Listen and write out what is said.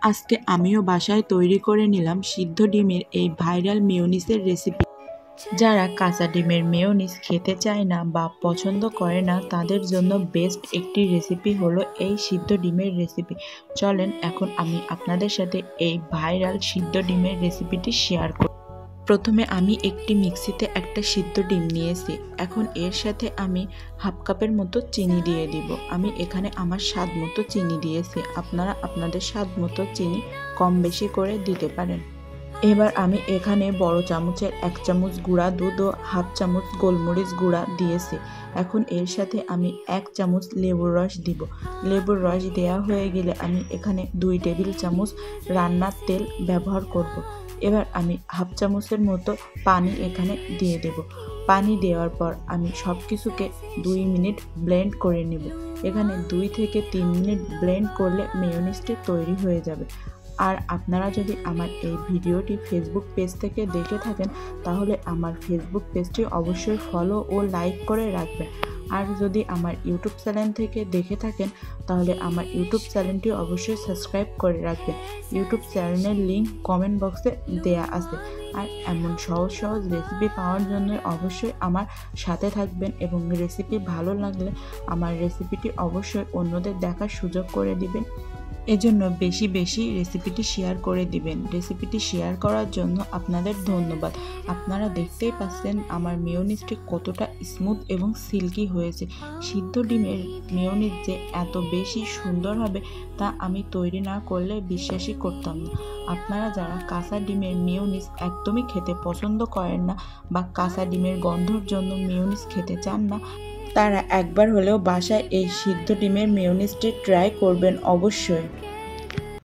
আজকে আমিও বাসায় তৈরি করে নিলাম সিদ্ধ ডিমের এই ভাইরাল মেয়োনিজের রেসিপি। যারা কাঁচা ডিমের মেয়োনিজ খেতে চায় না বা পছন্দ করে না তাদের জন্য বেস্ট একটি রেসিপি হলো এই সিদ্ধ ডিমের রেসিপি। চলেন এখন আমি আপনাদের সাথে এই ভাইরাল সিদ্ধ ডিমের রেসিপিটি শেয়ার করি। প্রথমে আমি একটি মিক্সিতে একটা সিদ্ধ ডিম নিয়েছি। এখন এর সাথে আমি হাফ কাপের মতো চিনি দিয়ে দিব। আমি এখানে আমার স্বাদ মতো চিনি দিয়েছি, আপনারা আপনাদের স্বাদ মতো চিনি কম বেশি করে দিতে পারেন। এবার আমি এখানে বড় চামচের 1 চামচ গুঁড়া দুধ ও হাফ চামচ গোলমরিচ গুঁড়া দিয়েছি। এখন এর সাথে আমি 1 চামচ লেবুর রস দিব। লেবুর রস দেওয়া হয়ে গেলে আমি এখানে 2 টেবিল চামচ রান্নার তেল ব্যবহার করব। এবার আমি হাফ চামচের মতো পানি এখানে দিয়ে দেব। পানি দেওয়ার পর আমি সব কিছুকে 2 মিনিট ব্লেন্ড করে নেব। এখানে 2 থেকে 3 মিনিট ব্লেন্ড করলে মেয়োনিজটি তৈরি হয়ে যাবে। আর আপনারা যদি আমার এই ভিডিওটি ফেসবুক পেজ থেকে দেখে থাকেন তাহলে আমার ফেসবুক পেজটি অবশ্যই ফলো ও লাইক করে রাখবেন। আর যদি আমার ইউটিউব চ্যানেল থেকে দেখে থাকেন তাহলে আমার ইউটিউব চ্যানেলটি অবশ্যই সাবস্ক্রাইব করে রাখবেন। ইউটিউব চ্যানেলের লিঙ্ক কমেন্ট বক্সে দেয়া আছে। আর এমন সহজ সহজ রেসিপি পাওয়ার জন্য অবশ্যই আমার সাথে থাকবেন এবং রেসিপি ভালো লাগলে আমার রেসিপিটি অবশ্যই অন্যদের দেখার সুযোগ করে দিবেন। এজন্য বেশি বেশি রেসিপিটি শেয়ার করে দিবেন। রেসিপিটি শেয়ার করার জন্য আপনাদের ধন্যবাদ। আপনারা দেখতেই পাচ্ছেন আমার মেয়োনিজটি কতটা স্মুথ এবং সিল্কি হয়েছে। সিদ্ধ ডিমের মেয়োনিজ যে এত বেশি সুন্দর হবে তা আমি তৈরি না করলে বিশ্বাসই করতাম না। আপনারা যারা কাঁচা ডিমের মেয়োনিজ একদমই খেতে পছন্দ করেন না বা কাঁচা ডিমের গন্ধর জন্য মেয়োনিজ খেতে চান না, তারা একবার হলেও বাসায় এই সিদ্ধ ডিমের মেয়োনিজটি ট্রাই করবেন অবশ্যই।